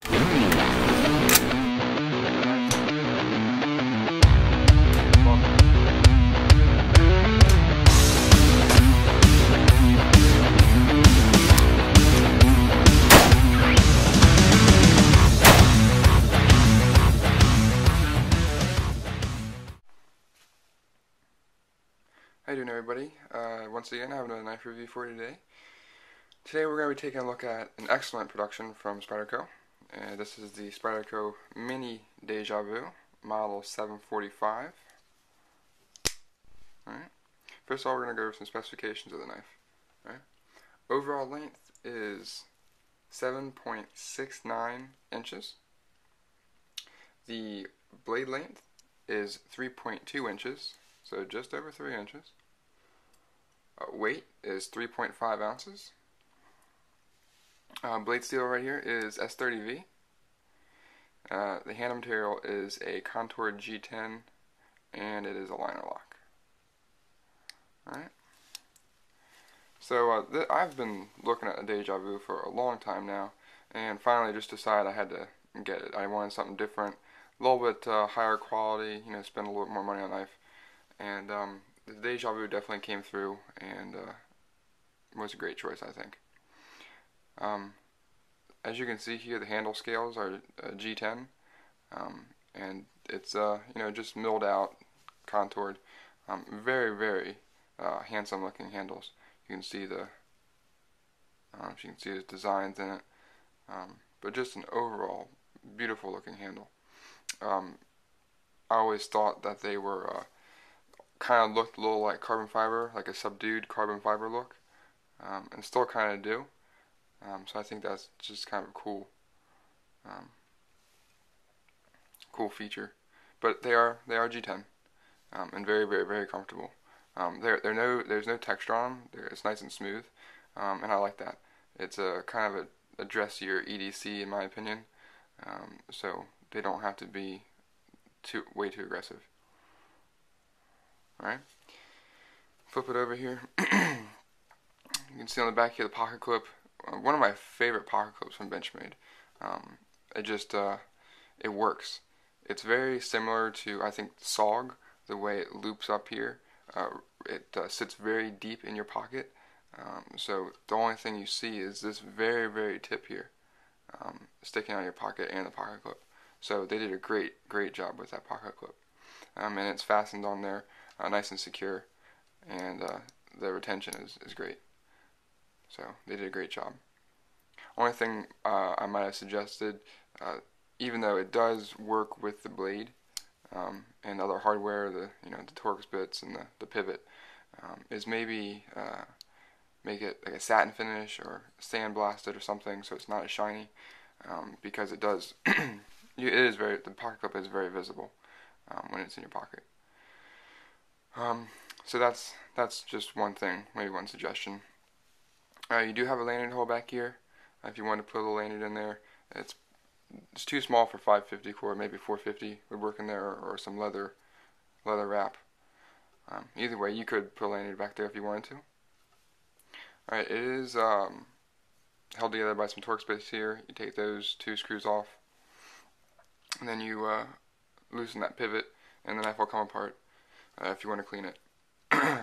How you doing, everybody? Once again, I have another knife review for you today. Today we're going to be taking a look at an excellent production from Spyderco. This is the Spyderco Mini Dejavoo, model 745. Alright. First of all, we're going to go over some specifications of the knife. Alright. Overall length is 7.69 inches. The blade length is 3.2 inches. So just over 3 inches. Weight is 3.5 ounces. Blade steel right here is S30V. The handle material is a contoured G10, and it is a liner lock. Alright. So I've been looking at a Dejavoo for a long time now, and finally just decided I had to get it. I wanted something different, a little bit higher quality, spend a little bit more money on a knife. And the Dejavoo definitely came through and was a great choice, I think. As you can see here, the handle scales are G10, and it's just milled out, contoured, very, very handsome looking handles. You can see the designs in it, but just an overall beautiful looking handle. I always thought that they were kind of looked a little like carbon fiber, like a subdued carbon fiber look, and still kind of do. So I think that's just kind of a cool feature. But they are G10, and very, very, very comfortable. There's no texture on them. It's nice and smooth, and I like that. It's a kind of a dressier EDC in my opinion, so they don't have to be way too aggressive. Alright, flip it over here. You can see on the back here the pocket clip. One of my favorite pocket clips from Benchmade. It works. It's very similar to, I think, SOG, the way it loops up here. It sits very deep in your pocket. So the only thing you see is this very, very tip here, sticking out of your pocket and the pocket clip. So they did a great, great job with that pocket clip. And it's fastened on there. Nice and secure, and the retention is great. So they did a great job. Only thing I might have suggested, even though it does work with the blade and other hardware, the Torx bits and the pivot, is maybe make it like a satin finish or sandblasted or something, so it's not as shiny, because it does. The pocket clip is very visible when it's in your pocket. So that's just one thing, maybe one suggestion. You do have a lanyard hole back here. If you want to put a little lanyard in there, it's too small for 550 cord, maybe 450 would work in there, or some leather wrap. Either way, you could put a lanyard back there if you wanted to. Alright, it is held together by some Torx bits here. You take those 2 screws off, and then you loosen that pivot, and the knife will come apart. If you want to clean it.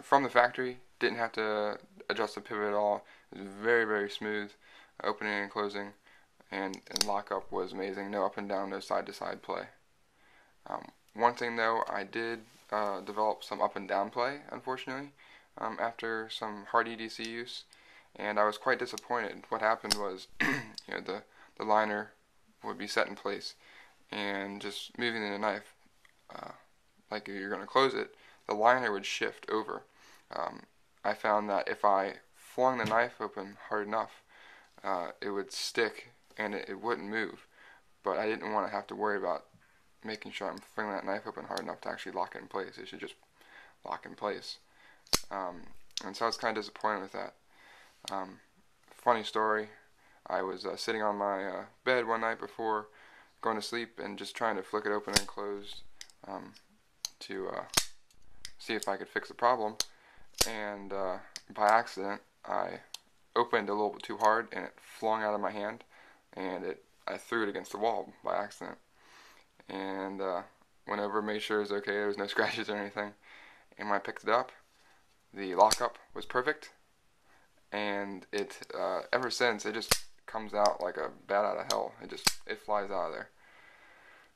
From the factory, didn't have to adjust the pivot at all. It was very, very smooth, opening and closing, and lockup was amazing. No up and down, no side to side play. One thing though, I did develop some up and down play, unfortunately, after some hard EDC use, and I was quite disappointed. What happened was, the liner would be set in place, and just moving the knife, like if you're going to close it, the liner would shift over. I found that if I flung the knife open hard enough, it would stick and it wouldn't move. But I didn't want to have to worry about making sure I'm flinging that knife open hard enough to actually lock it in place. It should just lock in place. And so I was kind of disappointed with that. Funny story, I was sitting on my bed one night before going to sleep and just trying to flick it open and close to see if I could fix the problem, and by accident I opened a little bit too hard and it flung out of my hand, and it I threw it against the wall by accident, and went over, made sure it was okay, there was no scratches or anything, and when I picked it up, the lockup was perfect, and it ever since it just comes out like a bat out of hell. It flies out of there.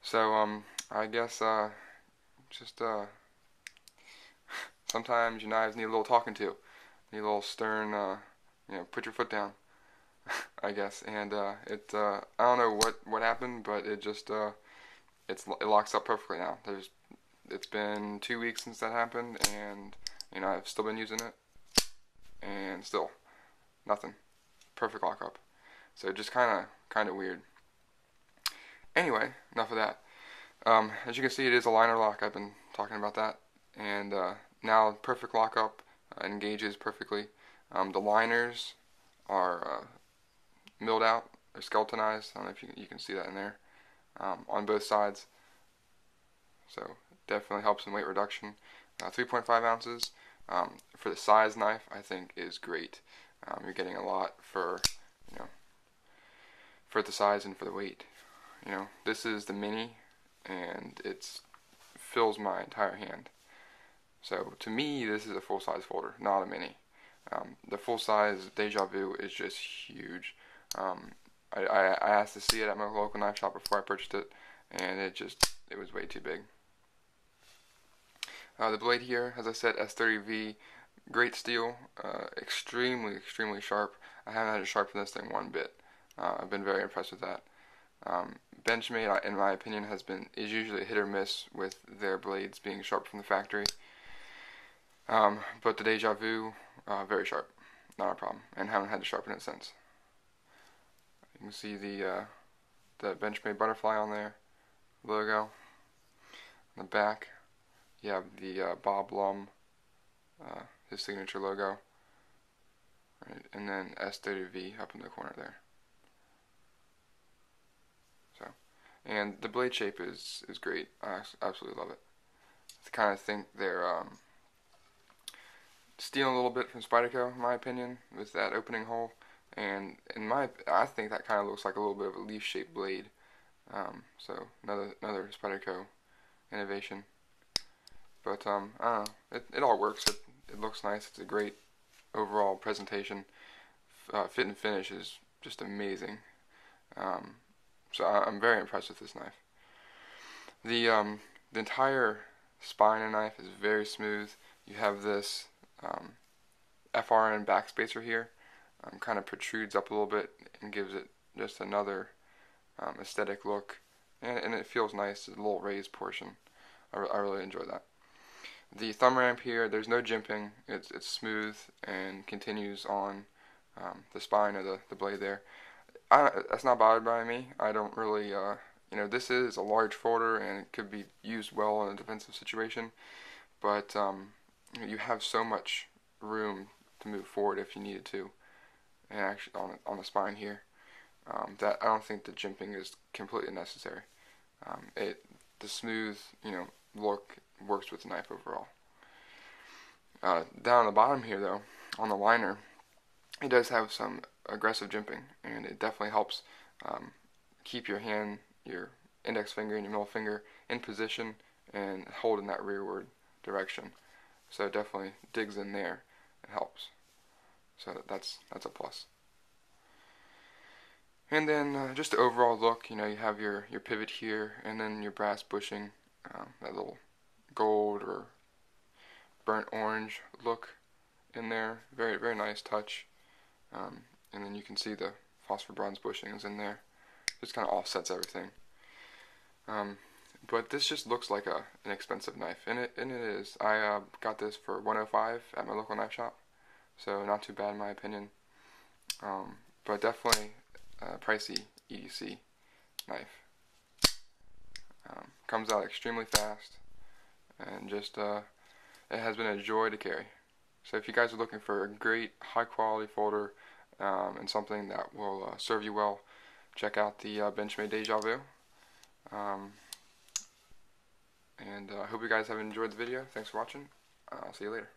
So I guess just sometimes your knives need a little talking to, need a little stern, put your foot down, I guess. And I don't know what happened, but it locks up perfectly now. It's been 2 weeks since that happened, and I've still been using it, and still nothing, perfect lockup. So just kind of weird. Anyway, enough of that. As you can see, it is a liner lock. I've been talking about that, and now perfect lockup, engages perfectly. The liners are milled out or skeletonized. I don't know if you can see that in there, on both sides. So definitely helps in weight reduction. 3.5 ounces for the size knife, I think is great. You're getting a lot for the size and for the weight. This is the mini, and it fills my entire hand. So to me, this is a full-size folder, not a mini. The full-size Dejavoo is just huge. I asked to see it at my local knife shop before I purchased it, and it was way too big. The blade here, as I said, S30V, great steel, extremely sharp. I haven't had to sharpen this thing one bit. I've been very impressed with that. Benchmade, in my opinion, is usually a hit or miss with their blades being sharp from the factory. But the Dejavoo, very sharp, not a problem, and haven't had to sharpen it since. You can see the Benchmade butterfly on there, logo. On the back, you have the Bob Lum, his signature logo, right, and then S30V up in the corner there. So, and the blade shape is great. I absolutely love it. I kind of think they're stealing a little bit from Spyderco, in my opinion, with that opening hole. And I think that kind of looks like a little bit of a leaf-shaped blade. So another Spyderco innovation. But I don't know. It all works. It looks nice. It's a great overall presentation. Fit and finish is just amazing. So I'm very impressed with this knife. The entire spine of the knife is very smooth. You have this FRN backspacer here. Kind of protrudes up a little bit and gives it just another aesthetic look, and it feels nice. It's a little raised portion. I really enjoy that. The thumb ramp here, there's no jimping. It's smooth and continues on the spine of the blade there. That's not bothered by me. I don't really, this is a large folder and it could be used well in a defensive situation, but you have so much room to move forward if you needed to, and actually on the spine here, that I don't think the jimping is completely necessary. The smooth, look works with the knife overall. Down on the bottom here, though, on the liner, it does have some aggressive jimping, and it definitely helps keep your hand, your index finger and your middle finger in position and hold in that rearward direction. So it definitely digs in there and helps. So that's a plus. And then just the overall look, you have your pivot here, and then your brass bushing, that little gold or burnt orange look in there. Very nice touch. And then you can see the phosphor bronze bushings in there. Just kind of offsets everything. But this just looks like an expensive knife, and it is. I got this for $105 at my local knife shop, so not too bad in my opinion. But definitely a pricey EDC knife. Comes out extremely fast, and just it has been a joy to carry. So if you guys are looking for a great high quality folder and something that will serve you well, check out the Benchmade Dejavoo. And I hope you guys have enjoyed the video. Thanks for watching. I'll see you later.